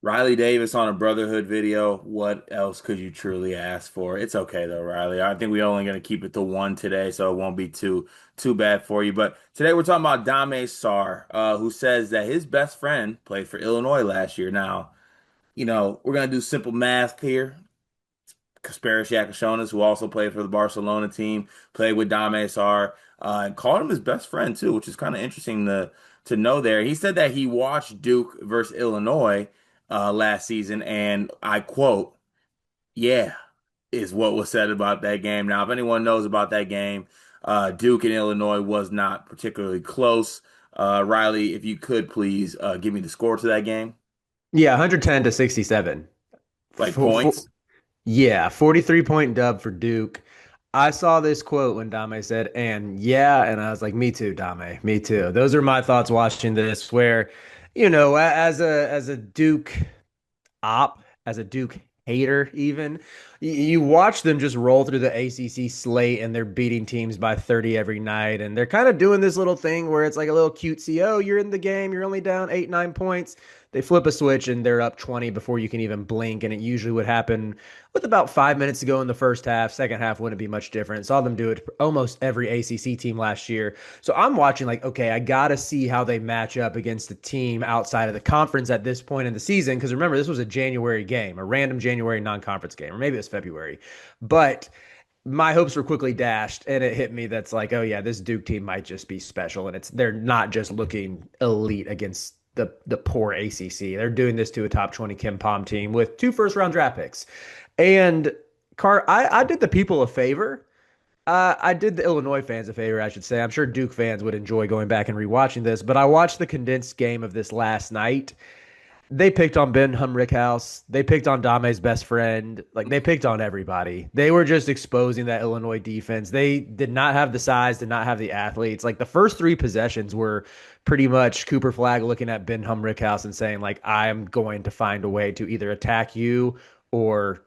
Riley Davis on a Brotherhood video. What else could you truly ask for? It's okay though, Riley. I think we're only gonna keep it to one today, so it won't be too bad for you. But today we're talking about Dame Sarr, who says that his best friend played for Illinois last year. Now, we're gonna do simple math here. Kasparis who also played for the Barcelona team, played with Dame Sarr, and called him his best friend too, which is kind of interesting to know there. He said that he watched Duke versus Illinois last season, and I quote, "Yeah," is what was said about that game. Now, if anyone knows about that game, Duke and Illinois was not particularly close. Riley, if you could please give me the score to that game, Yeah, 110 to 67. like For, points. yeah, 43 point dub for Duke. I saw this quote when Dame said, and yeah, and I was like, me too, Dame, me too. Those are my thoughts watching this, where, as a Duke as a Duke hater, even. You watch them just roll through the ACC slate and they're beating teams by 30 every night. And they're kind of doing this little thing where it's like a little cutesy. Oh, you're in the game. You're only down 8, 9 points. They flip a switch and they're up 20 before you can even blink. And it usually would happen with about 5 minutes to go in the first half. Second half wouldn't be much different. Saw them do it almost every ACC team last year. So I'm watching like, okay, I got to see how they match up against a team outside of the conference at this point in the season. Because remember, this was a January game, a random January non-conference game, or maybe it was February. But my hopes were quickly dashed, and it hit me that's like, oh yeah, this Duke team might just be special, and they're not just looking elite against the poor ACC. They're doing this to a top 20 Kim Pom team with 2 first round draft picks. And I did the people a favor. I did the Illinois fans a favor, I should say. I'm sure Duke fans would enjoy going back and rewatching this, but I watched the condensed game of this last night. They picked on Ben Humrickhouse. They picked on Dame's best friend. Like they picked on everybody. They were just exposing that Illinois defense. They did not have the size, did not have the athletes. Like the first 3 possessions were pretty much Cooper Flag looking at Ben Humrickhouse and saying, like, I'm going to find a way to either attack you or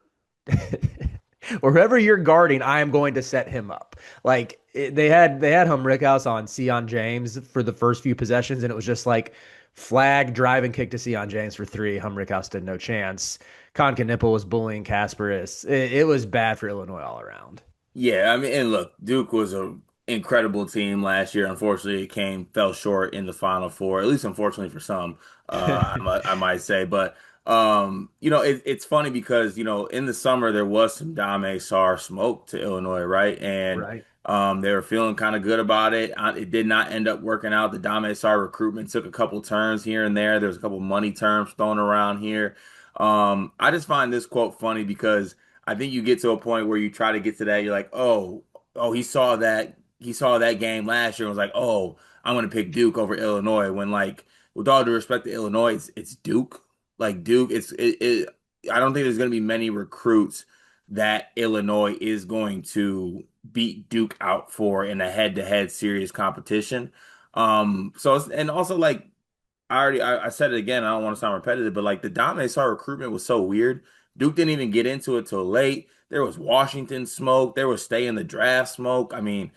or whoever you're guarding, I am going to set him up. Like they had Humrickhouse on Sion James for the first few possessions, and it was just like flag, drive, and kick to Sion James for three. Humrickhouse stood no chance. Nipple was bullying Kasparis. It was bad for Illinois all around. Yeah, I mean, and look, Duke was a incredible team last year. Unfortunately, it fell short in the Final Four. At least, unfortunately for some, I might say. But it's funny because in the summer there was some Dame Sarr smoke to Illinois, right? And Right. they were feeling kind of good about it. It did not end up working out. The Dame Sarr recruitment took a couple turns here and there. There was a couple money terms thrown around here. I just find this quote funny because I think you get to a point where you try to get to that. You're like, oh, he saw that game last year and was like, oh, I'm gonna pick Duke over Illinois. When like, with all due respect to Illinois, it's Duke. Like Duke, I don't think there's gonna be many recruits that Illinois is going to beat Duke out for in a head-to-head serious competition. And also like I said it again. I don't want to sound repetitive, but like the Dame Sarr recruitment was so weird. Duke didn't even get into it till late. There was Washington smoke. There was stay in the draft smoke. I mean,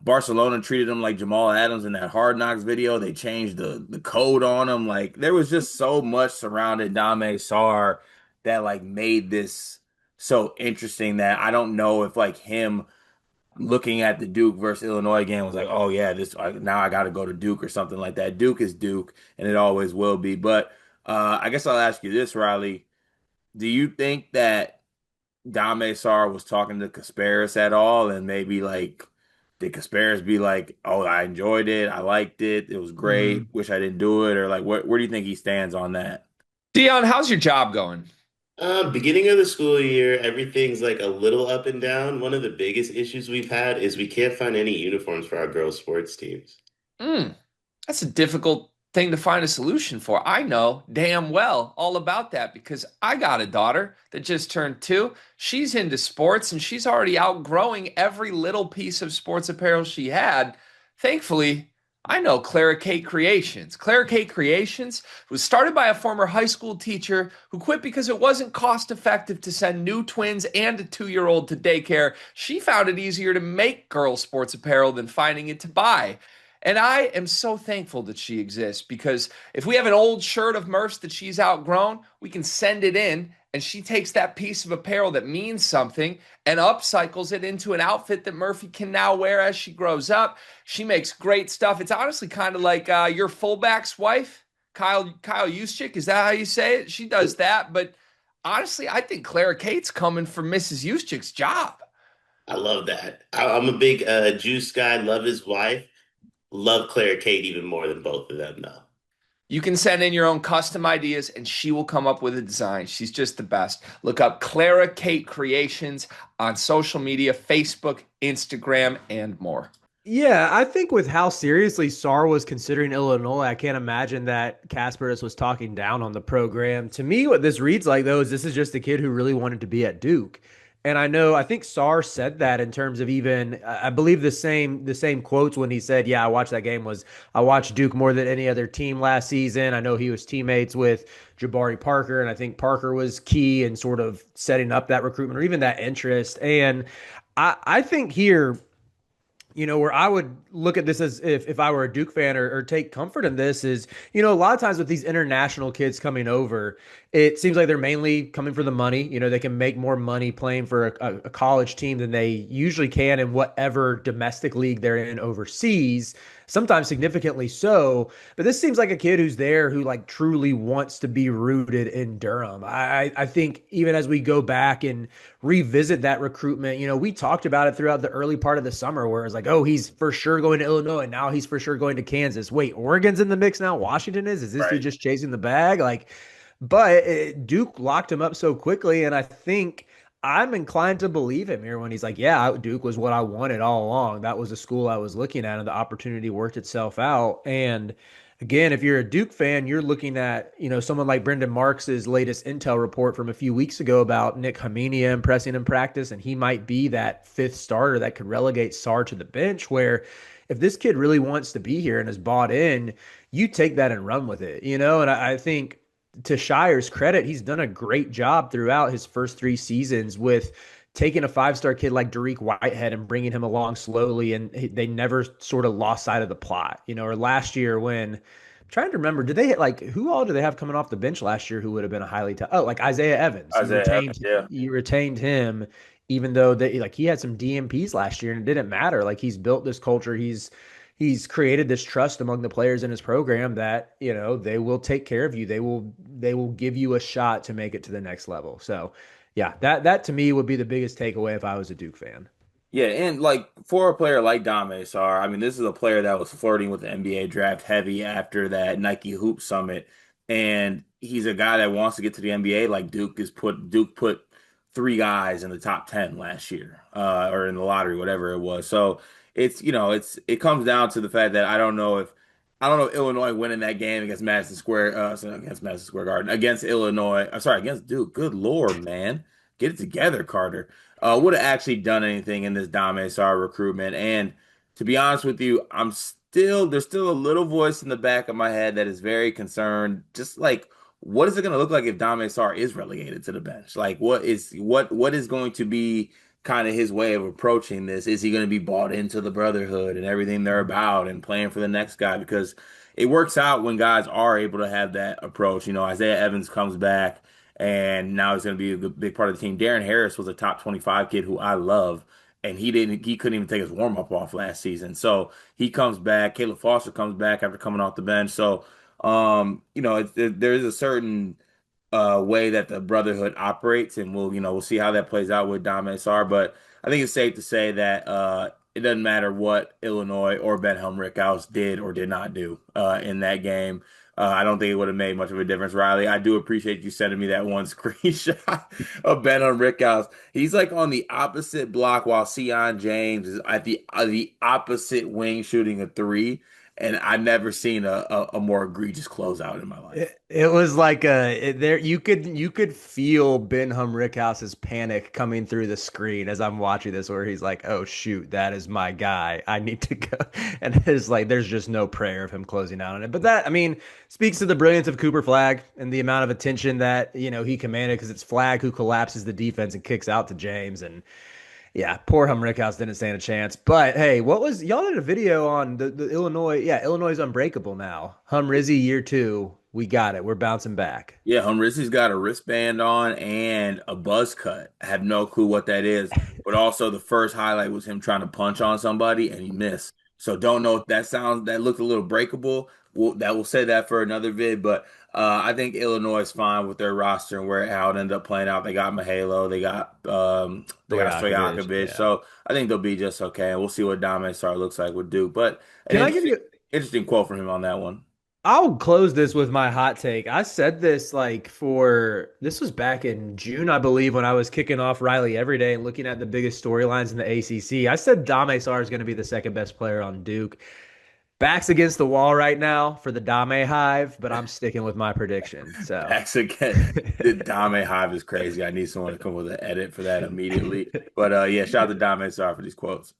Barcelona treated him like Jamal Adams in that Hard Knocks video. They changed the code on him. Like there was just so much surrounding Dame Sarr that like made this so interesting that I don't know if like him looking at the Duke versus Illinois game was like, oh yeah, now I got to go to Duke or something like that. Duke is Duke, and it always will be. But I guess I'll ask you this, Riley. Do you think that Dame Sarr was talking to Kasparis at all, and maybe like did Kasparis be like, oh, I enjoyed it, I liked it, it was great, Mhm. wish I didn't do it, or like where do you think he stands on that? Dion, how's your job going? Beginning of the school year, everything's like a little up and down. One of the biggest issues we've had is we can't find any uniforms for our girls' sports teams. Mm, that's a difficult thing to find a solution for. I know damn well all about that because I got a daughter that just turned 2. She's into sports and she's already outgrowing every little piece of sports apparel she had. Thankfully, I know Clara K Creations. Clara K Creations was started by a former high school teacher who quit because it wasn't cost effective to send new twins and a 2-year-old to daycare. She found it easier to make girls sports apparel than finding it to buy. And I am so thankful that she exists because if we have an old shirt of Murph's that she's outgrown, we can send it in and she takes that piece of apparel that means something and upcycles it into an outfit that Murphy can now wear as she grows up. She makes great stuff. It's honestly kind of like your fullback's wife, Kyle Juszczyk. Is that how you say it? She does that. But honestly, I think Clara Kate's coming for Mrs. Juszczyk's job. I love that. I'm a big Juice guy. Love his wife. Love Claire Kate even more than both of them, though. You can send in your own custom ideas and she will come up with a design. She's just the best. Look up Clara Kate Creations on social media, Facebook, Instagram, and more. Yeah, I think with how seriously Sarr was considering Illinois, I can't imagine that Kasparis was talking down on the program. To me, what this reads like, though, is this is just a kid who really wanted to be at Duke. And I think Sarr said that in terms of even, I believe the same quotes when he said, "Yeah, I watched that game was I watched Duke more than any other team last season. I know he was teammates with Jabari Parker, and I think Parker was key in sort of setting up that recruitment or even that interest." And I think here where I would look at this as if I were a Duke fan or take comfort in this is, a lot of times with these international kids coming over, it seems like they're mainly coming for the money. They can make more money playing for a college team than they usually can in whatever domestic league they're in overseas, sometimes significantly so. But this seems like a kid who's there who like truly wants to be rooted in Durham. I think even as we go back and revisit that recruitment, we talked about it throughout the early part of the summer where it's like, oh, he's for sure going to Illinois. And now he's for sure going to Kansas. Wait, Oregon's in the mix now. Washington is? Is this dude Right. just chasing the bag? But Duke locked him up so quickly. And I think I'm inclined to believe him here when he's like, yeah, Duke was what I wanted all along. That was the school I was looking at, and the opportunity worked itself out. And again, if you're a Duke fan, you're looking at, someone like Brendan Marks's latest intel report from a few weeks ago about Nick Hamenia impressing in practice, and he might be that fifth starter that could relegate Sarr to the bench, where if this kid really wants to be here and is bought in, you take that and run with it. And I think to Shire's credit, he's done a great job throughout his first 3 seasons with taking a 5-star kid like Dariq Whitehead and bringing him along slowly, and they never sort of lost sight of the plot. Or last year when I'm trying to remember, did they hit like who all do they have coming off the bench last year who would have been a like Isaiah Evans. You Isaiah retained Evans, yeah. you retained him even though he had some DMPs last year and it didn't matter. Like he's built this culture. He's created this trust among the players in his program that, they will take care of you. They will give you a shot to make it to the next level. So yeah, that to me would be the biggest takeaway if I was a Duke fan. Yeah, and like for a player like Dame Sarr, I mean, this is a player that was flirting with the NBA draft heavy after that Nike Hoop Summit, and he's a guy that wants to get to the NBA. Like Duke put 3 guys in the top 10 last year, or in the lottery, whatever it was. So it comes down to the fact that I don't know if Illinois winning that game against Madison Square, against Madison Square Garden, against Illinois. Sorry, against Duke. Good Lord, man, get it together, Carter. Would have actually done anything in this Dame Sarr recruitment. And to be honest with you, there's still a little voice in the back of my head that is very concerned. Just like, what is it going to look like if Dame Sarr is relegated to the bench? Like, what is going to be kind of his way of approaching this? Is he going to be bought into the brotherhood and everything they're about and playing for the next guy? Because it works out when guys are able to have that approach. Isaiah Evans comes back and now he's going to be a big part of the team. Darren Harris was a top 25 kid who I love, and he couldn't even take his warm up off last season. So he comes back. Caleb Foster comes back after coming off the bench. So, there is a certain way that the brotherhood operates, and we'll see how that plays out with Dame Sarr. But I think it's safe to say that it doesn't matter what Illinois or Ben Rickhouse did or did not do in that game. I don't think it would have made much of a difference, Riley. I do appreciate you sending me that one screenshot of Ben Rickhouse. He's like on the opposite block while Sion James is at the opposite wing shooting a three. And I've never seen a more egregious closeout in my life. It was like there you could feel Ben Rickhaus's panic coming through the screen as I'm watching this, where he's like, "Oh shoot, that is my guy. I need to go." And it's like there's just no prayer of him closing out on it. But that, I mean, speaks to the brilliance of Cooper Flagg and the amount of attention that he commanded, because it's Flagg who collapses the defense and kicks out to James. And Yeah, poor Humrickhouse didn't stand a chance. But hey, what was y'all did a video on the Illinois? Yeah, Illinois is unbreakable now. Hum Rizzy year two. We got it. We're bouncing back. Yeah, Humrizzi's got a wristband on and a buzz cut. I have no clue what that is. But also the first highlight was him trying to punch on somebody and he missed. So don't know if that looked a little breakable. We'll say that for another vid. But I think Illinois is fine with their roster and where how it ended up playing out. They got Mahalo, they got Stojakovic. Stojakovic. Yeah. So I think they'll be just okay. And we'll see what Dame Sarr looks like with Duke. But an Can I give you? interesting quote from him on that one. I'll close this with my hot take. I said this like for this was back in June, I believe, when I was kicking off Riley every day and looking at the biggest storylines in the ACC. I said Dame Sarr is going to be the second best player on Duke. Backs against the wall right now for the Dame Hive, but I'm sticking with my prediction. So Backs again. The Dame Hive is crazy. I need someone to come with an edit for that immediately. But yeah, shout out to Dame Sarr for these quotes.